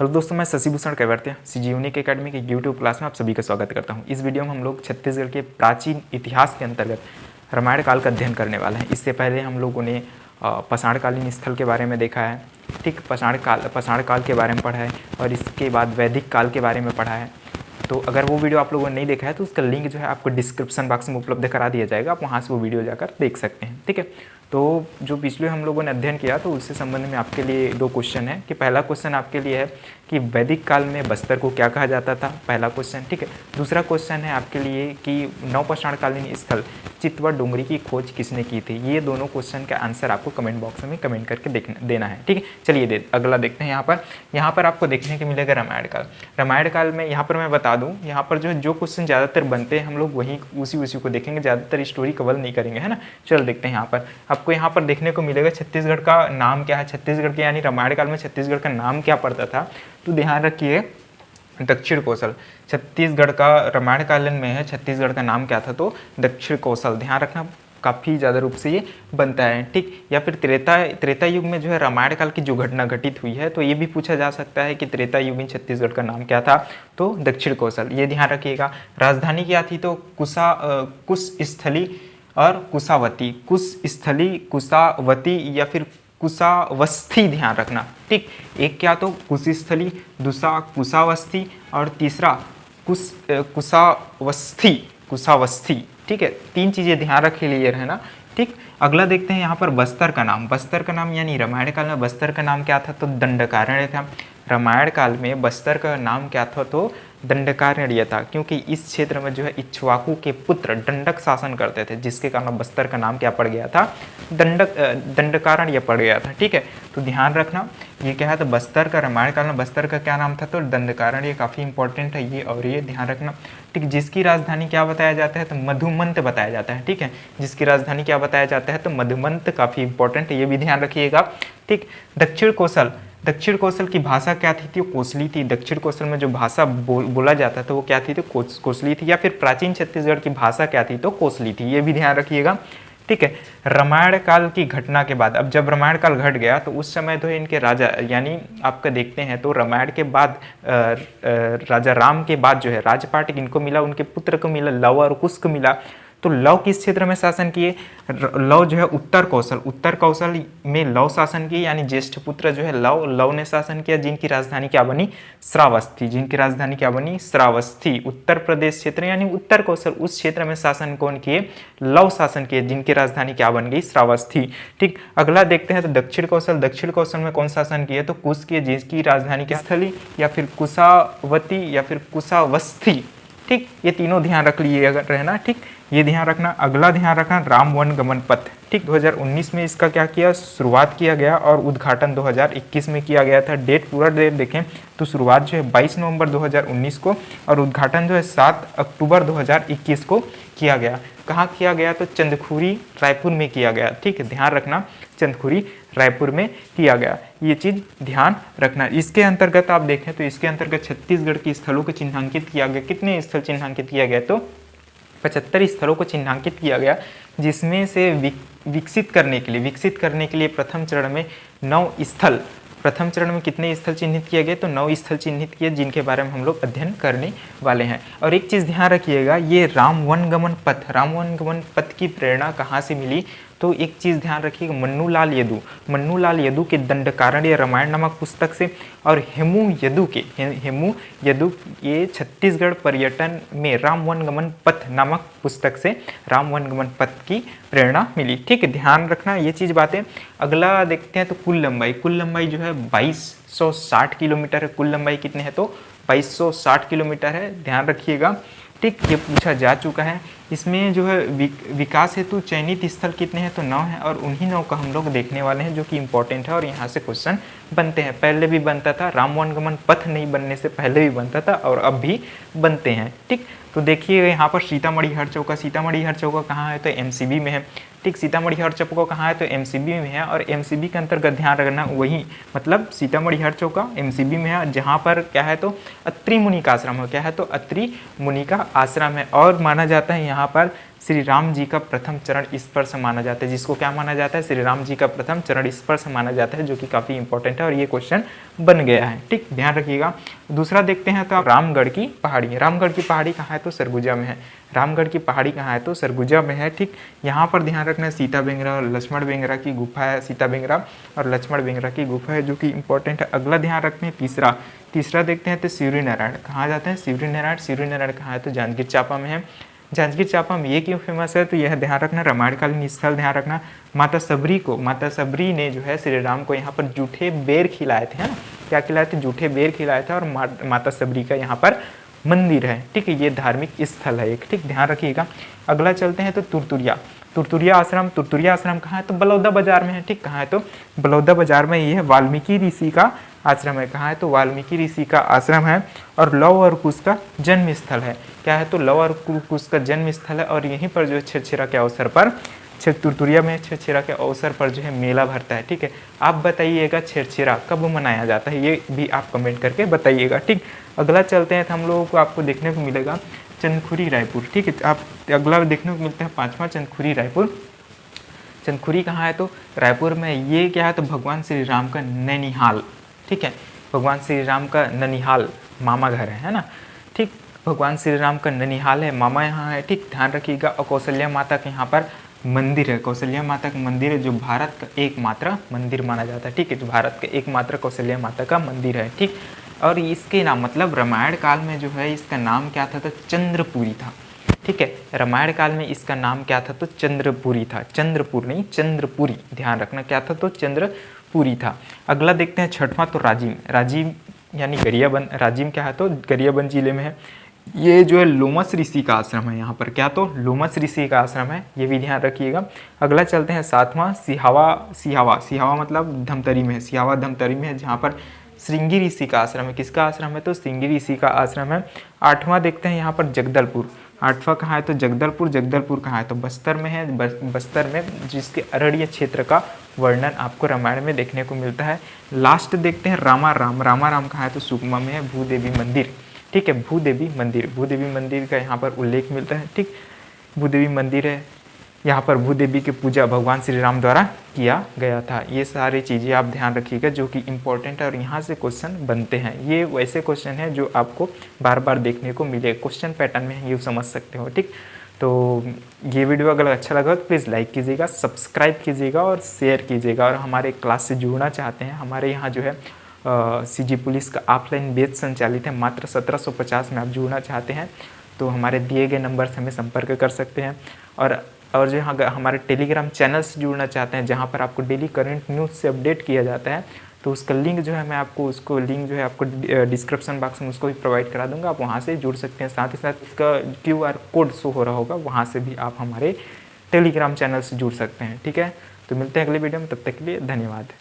Hello दोस्तों, मैं Shashi Bhushan Kaivartya सीजीयूनिक academy के यूट्यूब क्लास में आप सभी का स्वागत करता हूं। इस वीडियो में हम लोग छत्तीसगढ़ के प्राचीन इतिहास के अंतर्गत रामायण काल का अध्ययन करने वाले हैं। इससे पहले हम लोगों ने पाषाणकालीन स्थल के बारे में देखा है, ठीक, पाषाण काल के बारे में पढ़ा है और इसके बाद वैदिक काल के बारे में पढ़ा है। तो अगर वो वीडियो आप लोगों ने नहीं देखा है तो उसका लिंक जो है आपको डिस्क्रिप्शन बॉक्स में उपलब्ध करा दिया जाएगा, आप वहाँ से वो वीडियो जाकर देख सकते हैं, ठीक है। तो जो पिछले हम लोगों ने अध्ययन किया तो उससे संबंध में आपके लिए दो क्वेश्चन है कि पहला क्वेश्चन आपके लिए है कि वैदिक काल में बस्तर को क्या कहा जाता था, पहला क्वेश्चन, ठीक है। दूसरा क्वेश्चन है आपके लिए कि नवपाषाणकालीन स्थल चितवा डोंगरी की खोज किसने की थी। ये दोनों क्वेश्चन का आंसर आपको कमेंट बॉक्स में कमेंट करके देना है, ठीक है। चलिए अगला देखते हैं। यहाँ पर आपको देखने को मिलेगा रामायण काल में। यहाँ पर मैं बता दूँ, यहाँ पर जो क्वेश्चन ज़्यादातर बनते हैं हम लोग वही उसी को देखेंगे, ज़्यादातर स्टोरी कवर नहीं करेंगे, है ना। चलो देखते हैं। आपको यहाँ पर देखने को मिलेगा छत्तीसगढ़ का नाम क्या है, छत्तीसगढ़ के यानी रामायण काल में छत्तीसगढ़ का नाम क्या पड़ता था। तो ध्यान रखिए, दक्षिण कौशल छत्तीसगढ़ का रामायण कालीन में है, छत्तीसगढ़ का नाम क्या था तो दक्षिण कौशल। ध्यान रखना, काफ़ी ज़्यादा रूप से ये बनता है, ठीक। या फिर त्रेता युग में जो है रामायण काल की जो घटना घटित हुई है तो ये भी पूछा जा सकता है कि त्रेता युगीन छत्तीसगढ़ का नाम क्या था तो दक्षिण कौशल, ये ध्यान रखिएगा। राजधानी क्या थी तो कुशस्थली और कुशावती, कुशस्थली, कुशावती या फिर कुशावस्थी, ध्यान रखना, ठीक। एक क्या तो कुशस्थली, दूसरा कुशावस्थी और तीसरा कुशावस्थी, ठीक है। तीन चीज़ें ध्यान रख लिए रहना, ठीक। अगला देखते हैं यहाँ पर बस्तर का नाम यानी रामायण काल में बस्तर का नाम क्या था तो दंडकारण्य था। रामायण काल में बस्तर का नाम क्या था तो दंडकारण्य था, क्योंकि इस क्षेत्र में जो है इक्ष्वाकु के पुत्र दंडक शासन करते थे, जिसके कारण बस्तर का नाम क्या पड़ गया था दंडकारण्य पड़ गया था, ठीक है। तो ध्यान रखना, ये क्या है तो बस्तर का रामायण काल में बस्तर का क्या नाम था तो दंडकारण्य, काफ़ी इंपॉर्टेंट है ये। और ये ध्यान रखना, ठीक। जिसकी राजधानी क्या बताया जाता है तो मधुमंत बताया जाता है, ठीक है। जिसकी राजधानी क्या बताया जाता है तो मधुमंत, काफ़ी इंपॉर्टेंट है, ये भी ध्यान रखिएगा, ठीक। दक्षिण कौशल की भाषा क्या थी तो कोसली थी। दक्षिण कौशल में जो भाषा बोला जाता था वो क्या थी तो कोसली थी, या फिर प्राचीन छत्तीसगढ़ की भाषा क्या थी तो कोसली थी, ये भी ध्यान रखिएगा, ठीक है। रामायण काल की घटना के बाद, अब जब रामायण काल घट गया तो उस समय तो इनके राजा, यानी आपका देखते हैं तो रामायण के बाद राजा राम के बाद जो है राजपाट इनको मिला, उनके पुत्र को मिला, लव और कुश को मिला। तो लव किस क्षेत्र में शासन किए, लव जो है उत्तर कौशल में लव शासन किए, यानी ज्येष्ठ पुत्र जो है लव ने शासन किया, जिनकी राजधानी क्या बनी श्रावस्ती। उत्तर प्रदेश क्षेत्र यानी उत्तर कौशल, उस क्षेत्र में शासन कौन किए, लव शासन किए, जिनकी राजधानी क्या बन गई श्रावस्ती, ठीक। अगला देखते हैं तो दक्षिण कौशल में कौन शासन किए तो कुश किए, जिसकी राजधानी क्या स्थली या फिर कुशावती या फिर कुशावस्थी, ठीक। ये तीनों ध्यान रख लिए रहना, ठीक, ये ध्यान रखना। अगला ध्यान रखना राम वन गमन पथ, ठीक। 2019 में इसका क्या किया, शुरुआत किया गया और उद्घाटन 2021 में किया गया था। पूरा डेट देखें तो शुरुआत जो है 22 नवंबर 2019 को और उद्घाटन जो है 7 अक्टूबर 2021 को किया गया। कहाँ किया गया तो चंदखुरी रायपुर में किया गया, ठीक है। ध्यान रखना, चंदखुरी रायपुर में किया गया, ये चीज़ ध्यान रखना। इसके अंतर्गत आप देखें तो इसके अंतर्गत छत्तीसगढ़ के स्थलों को चिन्हांकित किया गया। कितने स्थल चिन्हांकित किया गया तो 75 स्थलों को चिन्हांकित किया गया, जिसमें से विकसित करने के लिए प्रथम चरण में 9 स्थल, प्रथम चरण में कितने स्थल चिन्हित किए गए तो 9 स्थल चिन्हित किए, जिनके बारे में हम लोग अध्ययन करने वाले हैं। और एक चीज़ ध्यान रखिएगा, ये राम वन गमन पथ की प्रेरणा कहाँ से मिली तो एक चीज़ ध्यान रखिएगा, मन्नू लाल यदु के दंडकारण्य रामायण नामक पुस्तक से, और हेमू यदु ये छत्तीसगढ़ पर्यटन में राम वन गमन पथ नामक पुस्तक से राम वन गमन पथ की प्रेरणा मिली, ठीक है। ध्यान रखना ये चीज़ बातें। अगला देखते हैं तो कुल लंबाई जो है 2260 किलोमीटर है। कुल लंबाई कितने है तो 2260 किलोमीटर है, ध्यान रखिएगा, ठीक। ये पूछा जा चुका है। इसमें जो है विकास हेतु चयनित स्थल कितने हैं तो 9 है, और उन्हीं 9 का हम लोग देखने वाले हैं जो कि इंपॉर्टेंट है और यहाँ से क्वेश्चन बनते हैं। पहले भी बनता था, राम वन गमन पथ नहीं बनने से पहले भी बनता था और अब भी बनते हैं, ठीक। तो देखिए यहाँ पर सीतामढ़ी हरचौका कहाँ है तो एमसीबी में है, ठीक। सीतामढ़ी हरचौका कहाँ है तो एमसीबी में है, और एमसीबी के अंतर्गत ध्यान रखना वही, मतलब सीतामढ़ी हरचौका एमसीबी में है, जहाँ पर क्या है तो अत्रि मुनि का आश्रम है, क्या है तो अत्रि मुनि का आश्रम है। और माना जाता है यहाँ पर श्री राम जी का प्रथम चरण स्पर्श माना जाता है, जिसको क्या माना जाता है, श्री राम जी का प्रथम चरण स्पर्श माना जाता है, जो कि काफ़ी इंपॉर्टेंट है और ये क्वेश्चन बन गया है। ठीक, ध्यान रखिएगा। दूसरा देखते हैं तो आप रामगढ़ की पहाड़ी। रामगढ़ की पहाड़ी कहाँ है, तो सरगुजा में है। रामगढ़ की पहाड़ी कहाँ है, तो सरगुजा में है। ठीक, यहाँ पर ध्यान रखना है सीता बेंगरा और लक्ष्मण बेंगरा की गुफा है, सीता बेंगरा और लक्ष्मण बेंगरा की गुफा है, जो कि इंपॉर्टेंट है। अगला ध्यान रखते हैं तीसरा देखते हैं तो शिवरी नारायण कहाँ जाते हैं, शिवरी नारायण कहाँ है, तो जांजगीर चांपा में है। जांजगीर चांपा में ये क्यों फेमस है, तो यह ध्यान रखना, रामायणकालीन स्थल ध्यान रखना। माता सबरी ने जो है श्री राम को यहाँ पर जूठे बेर खिलाए थे, है ना, क्या खिलाए थे, जूठे बेर खिलाए थे, और माता सबरी का यहाँ पर मंदिर है। ठीक है, ये धार्मिक स्थल है एक। ठीक, ध्यान रखिएगा। अगला चलते हैं तो तुरतुरिया आश्रम कहाँ है, तो बलौदा बाजार में है। ठीक, कहाँ है, तो बलौदा बाजार में ये है। वाल्मीकि ऋषि का आश्रम है, कहाँ है, तो वाल्मीकि ऋषि का आश्रम है। और लव और कुश का जन्म स्थल है, क्या है, तो लव और कुश का जन्म स्थल है। और यहीं पर जो है छेरछेरा के अवसर पर, तुरतुरिया में छेरछेरा के अवसर पर जो है मेला भरता है। ठीक है, आप बताइएगा छेरछेरा कब मनाया जाता है, ये भी आप कमेंट करके बताइएगा। ठीक, अगला चलते हैं तो हम लोगों को आपको देखने को मिलेगा चंदखुरी रायपुर। ठीक है, आप अगला देखने को मिलता है 5वां चंदखुरी रायपुर। चंदखुरी कहाँ है, तो रायपुर में। ये क्या है, तो भगवान श्री राम का नैनीहाल। ठीक है, भगवान श्री राम का नैनीहाल मामा घर है ना। ठीक, भगवान श्री राम का नैनीहाल है, मामा यहाँ है। ठीक, ध्यान रखिएगा। और कौशल्या माता के यहाँ पर मंदिर है, कौशल्या माता का मंदिर है, जो भारत का एकमात्र मंदिर माना जाता है। ठीक है, जो भारत का एकमात्र कौशल्या माता का मंदिर है। ठीक, और इसके नाम मतलब रामायण काल में जो है इसका नाम क्या था, तो चंद्रपुरी था। ठीक है, रामायण काल में इसका नाम क्या था, तो चंद्रपुरी था, चंद्रपुर नहीं चंद्रपुरी, ध्यान रखना, क्या था, तो चंद्रपुरी था। अगला देखते हैं 6वां तो राजिम यानी गरियाबंद। राजिम क्या है, तो गरियाबंद जिले में है। ये जो है लोमस ऋषि का आश्रम है यहाँ पर, क्या, तो लोमस ऋषि का आश्रम है, ये भी ध्यान रखिएगा। अगला चलते हैं 7वां सिहावा मतलब धमतरी में है, सिहावा धमतरी में है, जहाँ पर श्रृंगी ऋषि का आश्रम है। किसका आश्रम है, तो श्रृंगी ऋषि का आश्रम है। 8वां देखते हैं यहाँ पर जगदलपुर। 8वां कहाँ है, तो जगदलपुर कहाँ है, तो बस्तर में है। बस्तर में, जिसके अररिया क्षेत्र का वर्णन आपको रामायण में देखने को मिलता है। लास्ट देखते हैं रामाराम कहाँ है, तो सुकमा में है। भूदेवी मंदिर। ठीक है, भूदेवी मंदिर का यहाँ पर उल्लेख मिलता है। ठीक, भूदेवी मंदिर है, यहाँ पर भूदेवी की पूजा भगवान श्री राम द्वारा किया गया था। ये सारी चीज़ें आप ध्यान रखिएगा, जो कि इम्पोर्टेंट है और यहाँ से क्वेश्चन बनते हैं। ये वैसे क्वेश्चन हैं जो आपको बार बार देखने को मिले, क्वेश्चन पैटर्न में ये समझ सकते हो। ठीक, तो ये वीडियो अगर अच्छा लगा तो प्लीज़ लाइक कीजिएगा, सब्सक्राइब कीजिएगा और शेयर कीजिएगा। और हमारे क्लास से जुड़ना चाहते हैं, हमारे यहाँ जो है सीजी पुलिस का ऑफलाइन बैच संचालित है, मात्र 1750 में आप जुड़ना चाहते हैं तो हमारे दिए गए नंबर से हमें संपर्क कर सकते हैं। और जो हमारे टेलीग्राम चैनल से जुड़ना चाहते हैं, जहाँ पर आपको डेली करंट न्यूज़ से अपडेट किया जाता है, तो उसका लिंक जो है मैं आपको उसको लिंक जो है आपको डिस्क्रिप्शन बॉक्स में उसको भी प्रोवाइड करा दूंगा, आप वहाँ से जुड़ सकते हैं। साथ ही साथ इसका QR कोड शो हो रहा होगा, वहाँ से भी आप हमारे टेलीग्राम चैनल से जुड़ सकते हैं। ठीक है, तो मिलते हैं अगले वीडियो में, तब तक के लिए धन्यवाद।